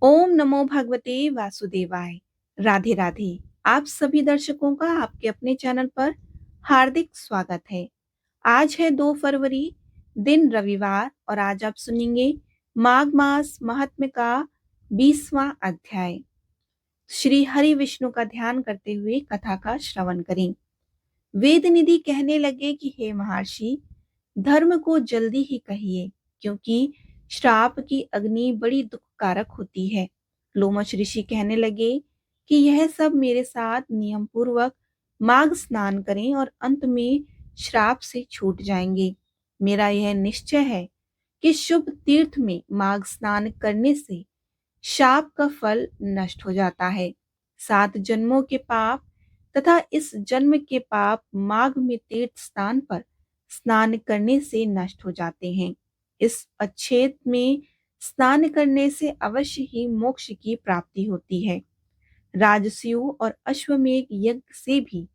ओम नमो भगवते वासुदेवाय। राधे राधे। आप सभी दर्शकों का आपके अपने चैनल पर हार्दिक स्वागत है। आज है 2 फरवरी, दिन रविवार, और आज आप सुनेंगे माघ मास महात्म्य का 20वां अध्याय। श्री हरि विष्णु का ध्यान करते हुए कथा का श्रवण करें। वेद निधि कहने लगे कि हे महर्षि, धर्म को जल्दी ही कहिए, क्योंकि श्राप की अग्नि बड़ी दुखकारक होती है। लोमश ऋषि कहने लगे कि यह सब मेरे साथ नियम पूर्वक माघ स्नान करें और अंत में श्राप से छूट जाएंगे। मेरा यह निश्चय है कि शुभ तीर्थ में माघ स्नान करने से शाप का फल नष्ट हो जाता है। 7 जन्मों के पाप तथा इस जन्म के पाप माघ में तीर्थ स्थान पर स्नान करने से नष्ट हो जाते हैं। इस अच्छेद में स्नान करने से अवश्य ही मोक्ष की प्राप्ति होती है। राजस्यु और अश्वमेध यज्ञ से भी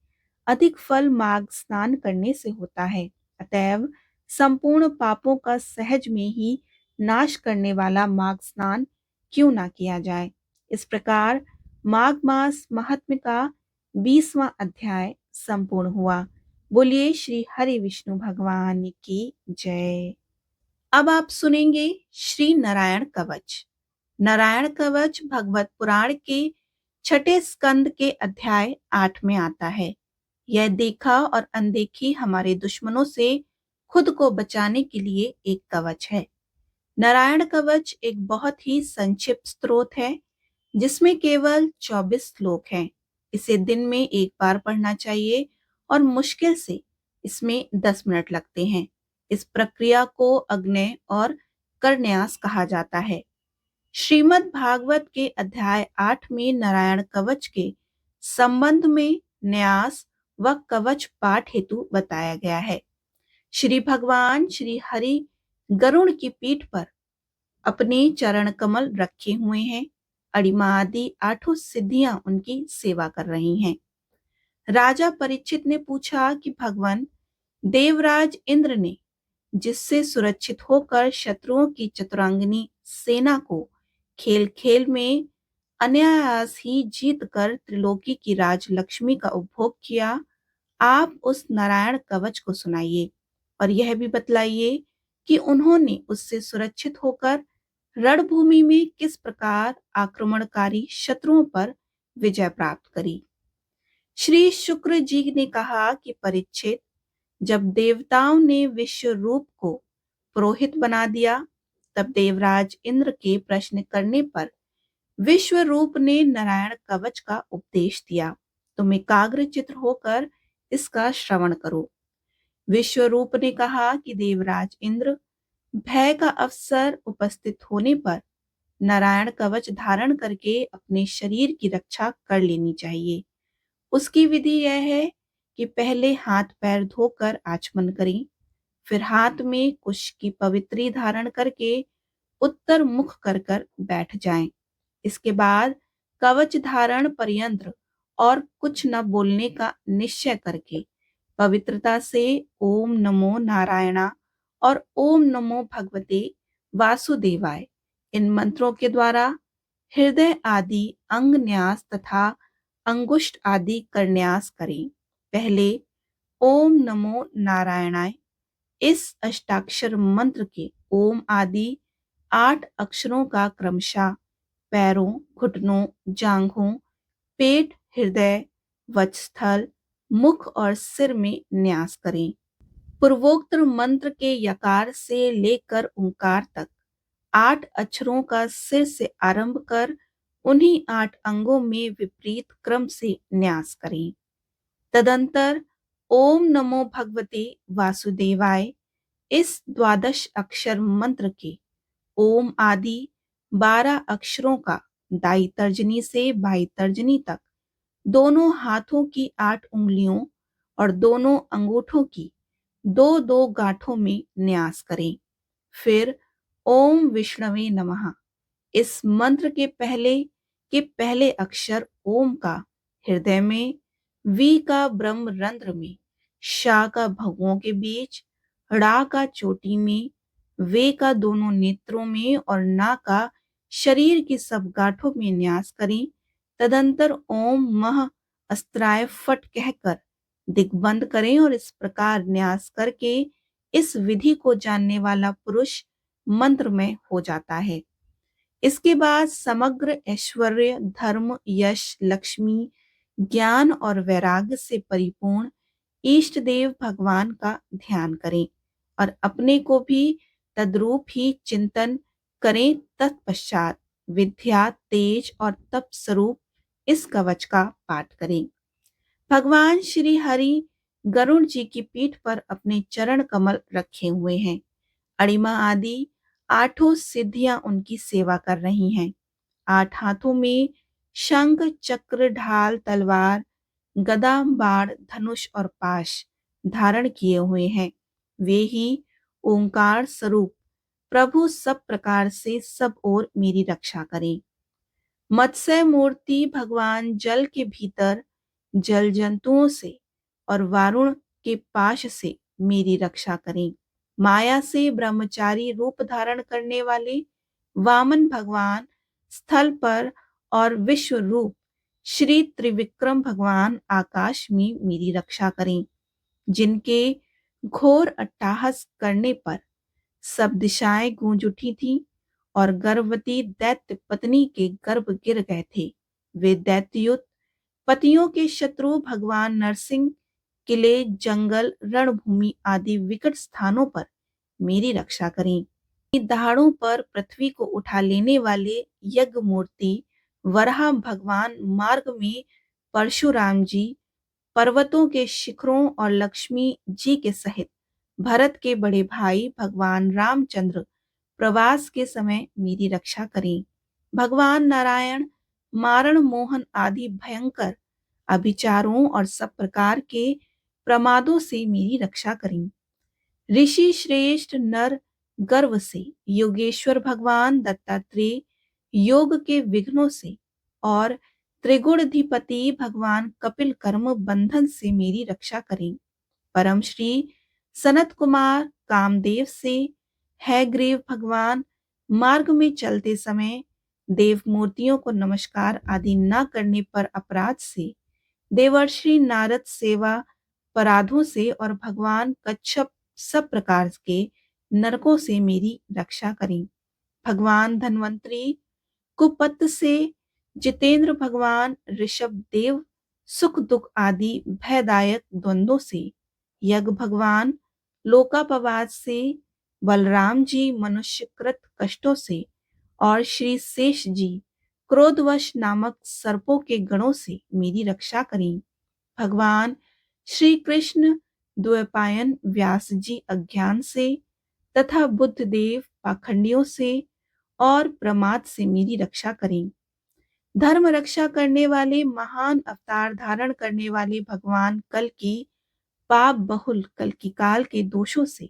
अधिक फल माघ स्नान करने से होता है। अतएव संपूर्ण पापों का सहज में ही नाश करने वाला माघ स्नान क्यों ना किया जाए। इस प्रकार माघ मास महात्म्य का 20वां अध्याय संपूर्ण हुआ। बोलिए श्री हरि विष्णु भगवान की जय। अब आप सुनेंगे श्री नारायण कवच। नारायण कवच भगवत पुराण के 6ठे स्कंद के अध्याय 8 में आता है। यह देखा और अनदेखी हमारे दुश्मनों से खुद को बचाने के लिए एक कवच है। नारायण कवच एक बहुत ही संक्षिप्त स्तोत्र है, जिसमें केवल 24 श्लोक हैं। इसे दिन में एक बार पढ़ना चाहिए और मुश्किल से इसमें 10 मिनट लगते हैं। इस प्रक्रिया को अग्नय और करन्यास कहा जाता है। श्रीमद् भागवत के अध्याय 8 में नारायण कवच के संबंध में न्यास व कवच पाठ हेतु बताया गया है। श्री भगवान श्री हरि गरुड़ की पीठ पर अपने चरण कमल रखे हुए हैं। अड़िमा आदि 8 सिद्धियां उनकी सेवा कर रही हैं। राजा परीक्षित ने पूछा कि भगवान, देवराज इंद्र ने जिससे सुरक्षित होकर शत्रुओं की चतुरांगिनी सेना को खेल खेल में अनायास ही जीत कर त्रिलोकी की राज लक्ष्मी का उपभोग किया, आप उस नारायण कवच को सुनाइए और यह भी बतलाइए कि उन्होंने उससे सुरक्षित होकर रणभूमि में किस प्रकार आक्रमणकारी शत्रुओं पर विजय प्राप्त करी। श्री शुक्र जी ने कहा कि परीक्षित, जब देवताओं ने विश्व रूप को पुरोहित बना दिया, तब देवराज इंद्र के प्रश्न करने पर विश्व रूप ने नारायण कवच का उपदेश दिया। तुम एकाग्र चित्र होकर इसका श्रवण करो। विश्व रूप ने कहा कि देवराज इंद्र, भय का अवसर उपस्थित होने पर नारायण कवच धारण करके अपने शरीर की रक्षा कर लेनी चाहिए। उसकी विधि यह है कि पहले हाथ पैर धोकर आचमन करें, फिर हाथ में कुश की पवित्री धारण करके उत्तर मुख कर कर बैठ जाएं। इसके बाद कवच धारण पर्यंत और कुछ न बोलने का निश्चय करके पवित्रता से ओम नमो नारायणा और ओम नमो भगवते वासुदेवाय इन मंत्रों के द्वारा हृदय आदि अंग न्यास तथा अंगुष्ठ आदि करन्यास करें। पहले ओम नमो नारायणाय इस अष्टाक्षर मंत्र के ओम आदि 8 अक्षरों का क्रमशः पैरों, घुटनों, जांघों, पेट, हृदय, वक्षस्थल, मुख और सिर में न्यास करें। पूर्वोक्त मंत्र के यकार से लेकर ओंकार तक 8 अक्षरों का सिर से आरंभ कर उन्हीं 8 अंगों में विपरीत क्रम से न्यास करें। तदंतर ओम नमो भगवते वासुदेवाय इस 12 अक्षर मंत्र के ओम आदि 12 अक्षरों का दाई तर्जनी से बाई तर्जनी तक दोनों हाथों की 8 उंगलियों और दोनों अंगूठों की 2-2 गांठों में न्यास करें। फिर ओम विष्णवे नमः इस मंत्र के पहले अक्षर ओम का हृदय में, वी का ब्रह्म रंध्र में, शा का भगों के बीच, ड़ा का चोटी में, वे का दोनों नेत्रों में और ना का शरीर की सब गांठों में न्यास करें। तदंतर ओम मह अस्त्राय फट कहकर दिग्बंध करें और इस प्रकार न्यास करके इस विधि को जानने वाला पुरुष मंत्र में हो जाता है। इसके बाद समग्र ऐश्वर्य, धर्म, यश, लक्ष्मी, ज्ञान और वैराग्य से परिपूर्ण इष्ट देव भगवान का ध्यान करें और अपने को भी तद्रूप ही चिंतन करें। तत्पश्चात विद्या, तेज और तप स्वरूप इस कवच का पाठ करें। भगवान श्री हरि गरुड़ जी की पीठ पर अपने चरण कमल रखे हुए हैं। अणिमा आदि आठों सिद्धियां उनकी सेवा कर रही हैं। 8 हाथों में शंख, चक्र, ढाल, तलवार, गदा, बाण, धनुष और पाश धारण किए हुए हैं। वे ही ओंकार स्वरूप प्रभु सब प्रकार से सब ओर मेरी रक्षा करें। मत्स्य मूर्ति भगवान जल के भीतर जल जंतुओं से और वारुण के पाश से मेरी रक्षा करें। माया से ब्रह्मचारी रूप धारण करने वाले वामन भगवान स्थल पर और विश्व रूप श्री त्रिविक्रम भगवान आकाश में मेरी रक्षा करें। जिनके घोर अट्टहास करने पर सब दिशाएं गूंज उठी थी और गर्भवती दैत्य पत्नी के गर्भ गिर गए थे। वे दैत्युत पतियों के शत्रु भगवान नरसिंह किले, जंगल, रणभूमि आदि विकट स्थानों पर मेरी रक्षा करें। दहाड़ों पर पृथ्वी को उठा लेने वाले यज्ञ मूर्ति वराह भगवान मार्ग में परशुराम जी, पर्वतों के शिखरों और लक्ष्मी जी के सहित भरत के बड़े भाई भगवान रामचंद्र प्रवास के समय मेरी रक्षा करें। भगवान नारायण मारण मोहन आदि भयंकर अभिचारों और सब प्रकार के प्रमादों से मेरी रक्षा करें। ऋषि श्रेष्ठ नर गर्व से योगेश्वर भगवान दत्तात्रेय योग के विघ्नों से और त्रिगुणाधिपति भगवान कपिल कर्म बंधन से मेरी रक्षा करें। परम श्री सनत कुमार कामदेव से है ग्रीव भगवान मार्ग में चलते समय देव मूर्तियों को नमस्कार आदि न करने पर अपराध से, देवर्षि नारद सेवा अपराधों से और भगवान कच्छप सब प्रकार के नरकों से मेरी रक्षा करें। भगवान धन्वंतरी कुपत से, जितेंद्र भगवान ऋषभ देव सुख दुख आदि भयदायक द्वंद्वों से, यज्ञ भगवान लोकापवाद से, बलराम जी मनुष्यकृत कष्टों से और श्री शेष जी क्रोधवश नामक सर्पों के गणों से मेरी रक्षा करें। भगवान श्री कृष्ण द्वैपायन व्यास जी अज्ञान से तथा बुद्ध देव पाखंडियों से और प्रमाद से मेरी रक्षा करें। धर्म रक्षा करने वाले महान अवतार धारण करने वाले भगवान कल की पाप बहुल कल की काल के दोषों से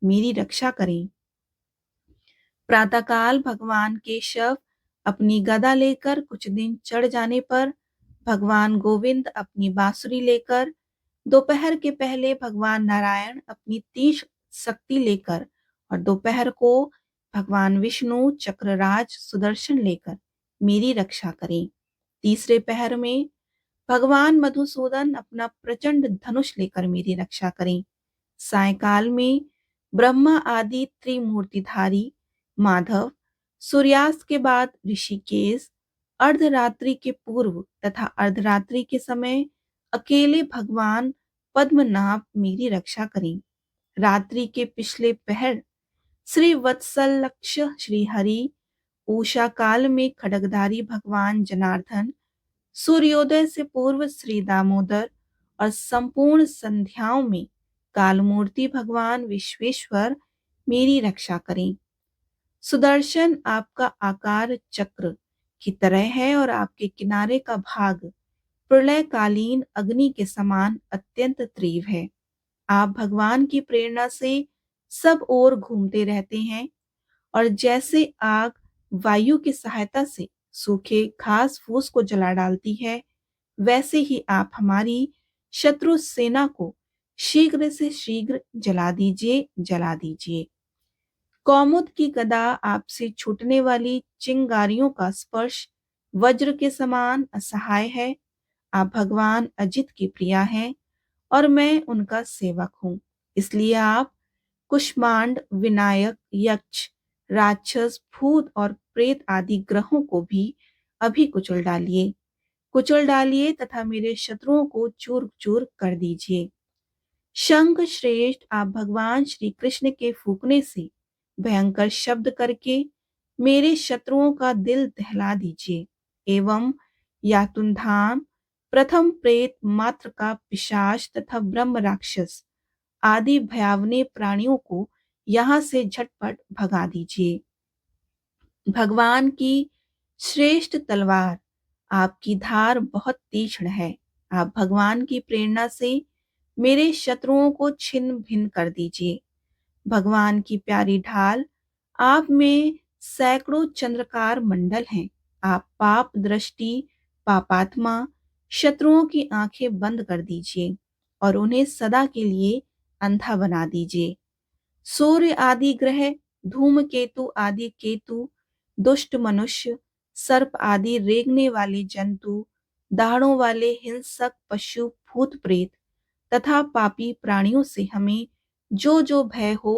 मेरी रक्षा करें। प्रातःकाल भगवान केशव अपनी गदा लेकर कुछ दिन चढ़ जाने पर भगवान गोविंद अपनी बांसुरी लेकर, दोपहर के पहले भगवान नारायण अपनी तीक्ष्ण शक्ति लेकर और दोपहर को भगवान विष्णु चक्रराज सुदर्शन लेकर मेरी रक्षा करें। तीसरे पहर में भगवान मधुसूदन अपना प्रचंड धनुष लेकर मेरी रक्षा करें। सायकाल में ब्रह्मा आदि त्रिमूर्तिधारी माधव, सूर्यास्त के बाद ऋषिकेश, अर्धरात्रि के पूर्व तथा अर्धरात्रि के समय अकेले भगवान पद्मनाभ मेरी रक्षा करें। रात्रि के पिछले पहर श्री वत्सल लक्ष श्री हरि, उषा काल में खड्गधारी भगवान जनार्दन, सूर्योदय से पूर्व श्री दामोदर और संपूर्ण संध्याओं में कालमूर्ति भगवान विश्वेश्वर मेरी रक्षा करें। सुदर्शन आपका आकार चक्र की तरह है और आपके किनारे का भाग प्रलयकालीन अग्नि के समान अत्यंत तीव्र है। आप भगवान की प्रेरणा से सब ओर घूमते रहते हैं और जैसे आग वायु की सहायता से सूखे घास फूस को जला डालती है, वैसे ही आप हमारी शत्रु सेना को शीघ्र से शीघ्र जला दीजिए। कौमुद की गदा आपसे छूटने वाली चिंगारियों का स्पर्श वज्र के समान असहाय है। आप भगवान अजित की प्रिया हैं और मैं उनका सेवक हूँ। इसलिए आप कुष्मांड, विनायक, यक्ष, राक्षस, भूत और प्रेत आदि ग्रहों को भी अभी कुचल डालिए तथा मेरे शत्रुओं को चूर चूर कर दीजिए। शंख श्रेष्ठ, आप भगवान श्री कृष्ण के फूकने से भयंकर शब्द करके मेरे शत्रुओं का दिल दहला दीजिए। एवं यातुन्धाम, प्रथम प्रेत मात्र का पिशाच तथा ब्रह्म राक्षस आदि भयावने प्राणियों को यहाँ से झटपट भगा दीजिए। भगवान की श्रेष्ठ तलवार, आपकी धार बहुत तीक्ष्ण है। आप भगवान की प्रेरणा से मेरे शत्रुओं को छिन्न भिन्न कर दीजिए। भगवान की प्यारी ढाल, आप में सैकड़ों चंद्रकार मंडल हैं। आप पाप दृष्टि, पापात्मा शत्रुओं की आंखें बंद कर दीजिए और उन्हें सदा के लिए अंधा बना दीजिए। सूर्य आदि ग्रह, धूमकेतु आदि केतु, दुष्ट मनुष्य, सर्प आदि रेंगने वाले जंतु, दाढ़ों वाले हिंसक पशु, भूत प्रेत तथा पापी प्राणियों से हमें जो जो भय हो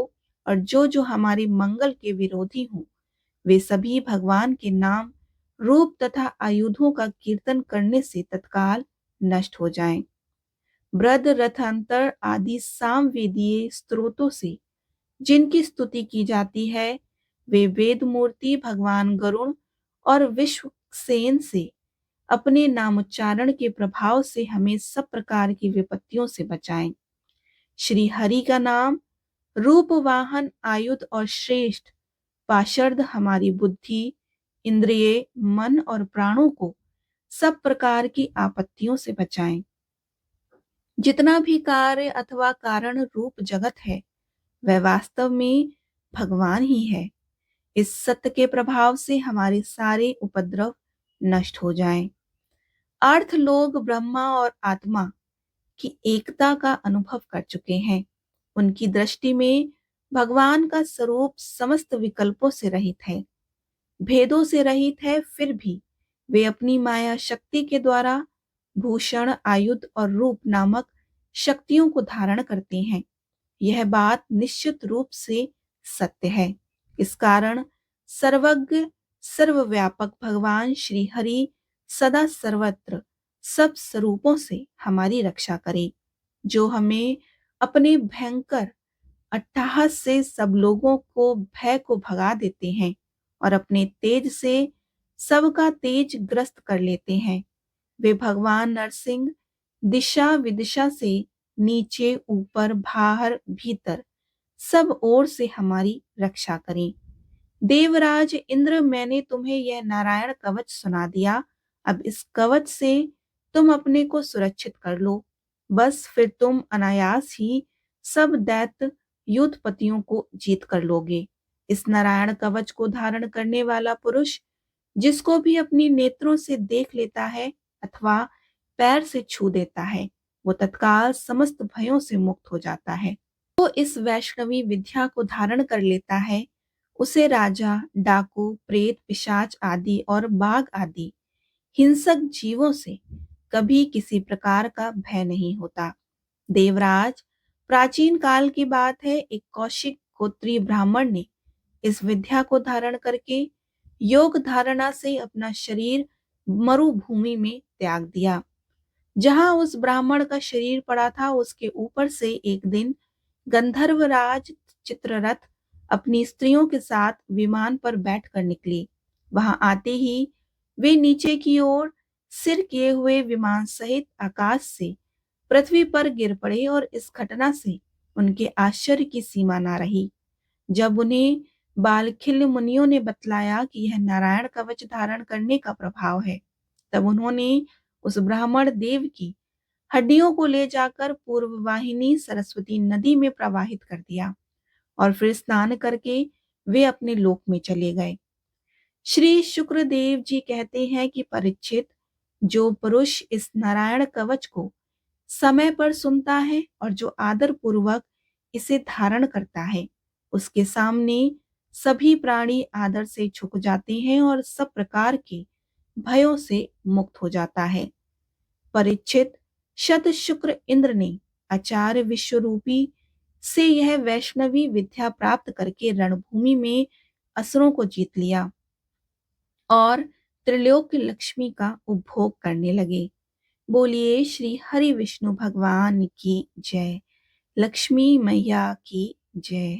और जो जो हमारे मंगल के विरोधी हों, वे सभी भगवान के नाम, रूप तथा आयुधों का कीर्तन करने से तत्काल नष्ट हो जाएं। ब्रद रथांतर आदि सामवेदीय स्त्रोतों से जिनकी स्तुति की जाती है, वे वेद मूर्ति भगवान गरुण और विश्वक्सेन से अपने नामोच्चारण के प्रभाव से हमें सब प्रकार की विपत्तियों से बचाएं। श्री हरि का नाम, रूप, वाहन, आयुध और श्रेष्ठ पाशर्द हमारी बुद्धि, इंद्रिय, मन और प्राणों को सब प्रकार की आपत्तियों से बचाएं। जितना भी कार्य अथवा कारण रूप जगत है, वह वास्तव में भगवान ही है। इस सत्य के प्रभाव से हमारे सारे उपद्रव नष्ट हो जाएं। अर्थ लोग ब्रह्मा और आत्मा की एकता का अनुभव कर चुके हैं। उनकी दृष्टि में भगवान का स्वरूप समस्त विकल्पों से रहित है, भेदों से रहित है। फिर भी वे अपनी माया शक्ति के द्वारा भूषण, आयुध और रूप नामक शक्तियों को धारण करते हैं। यह बात निश्चित रूप से सत्य है। इस कारण सर्वज्ञ, सर्वव्यापक भगवान श्री हरि सदा सर्वत्र सब स्वरूपों से हमारी रक्षा करे, जो हमें अपने भयंकर अट्टहास से सब लोगों को भय को भगा देते हैं और अपने तेज से सबका तेज ग्रस्त कर लेते हैं। वे भगवान नरसिंह दिशा विदिशा से नीचे, ऊपर, बाहर, भीतर सब ओर से हमारी रक्षा करें। देवराज इंद्र, मैंने तुम्हें यह नारायण कवच सुना दिया। अब इस कवच से तुम अपने को सुरक्षित कर लो। बस फिर तुम अनायास ही सब दैत्य युद्धपतियों को जीत कर लोगे। इस नारायण कवच को धारण करने वाला पुरुष जिसको भी अपनी नेत्रों से देख लेता है अथवा पैर से छू देता है, वो तत्काल समस्त भयों से मुक्त हो जाता है। तो इस वैष्णवी विद्या को धारण कर लेता है, उसे राजा, डाकू, प्रेत, पिशाच आदि और बाघ आदि हिंसक जीवों से कभी किसी प्रकार का भय नहीं होता। देवराज, प्राचीन काल की बात है, एक कौशिक गोत्रीय ब्राह्मण ने इस विद्या को धारण करके योग धारणा से अपना शरीर मरुभूमि में त्याग दिया। जहां उस ब्राह्मण का शरीर पड़ा था, उसके ऊपर से एक दिन गंधर्वराज चित्ररथ अपनी स्त्रियों के साथ विमान पर बैठकर निकले। वहां आते ही वे नीचे की ओर सिर किए हुए विमान सहित आकाश से पृथ्वी पर गिर पड़े और इस घटना से उनके आश्चर्य की सीमा ना रही। जब उन्हें बालखिल्य मुनियों ने बतलाया कि यह नारायण कवच धारण करने का प्रभाव है, तब उन्होंने उस ब्राह्मण देव की हड्डियों को ले जाकर पूर्व वाहिनी सरस्वती नदी में प्रवाहित कर दिया और फिर स्नान करके वे अपने लोक में चले गए। श्री शुक्रदेव जी कहते हैं कि परीक्षित, जो पुरुष इस नारायण कवच को समय पर सुनता है और जो आदर पूर्वक इसे धारण करता है, उसके सामने सभी प्राणी आदर से झुक जाते हैं और सब प्रकार के भयों से मुक्त हो जाता है। परीक्षित, शत शुक्र इंद्र ने आचार्य विश्वरूपी से यह वैष्णवी विद्या प्राप्त करके रणभूमि में असुरों को जीत लिया और त्रिलोक लक्ष्मी का उपभोग करने लगे। बोलिए श्री हरि विष्णु भगवान की जय। लक्ष्मी मैया की जय।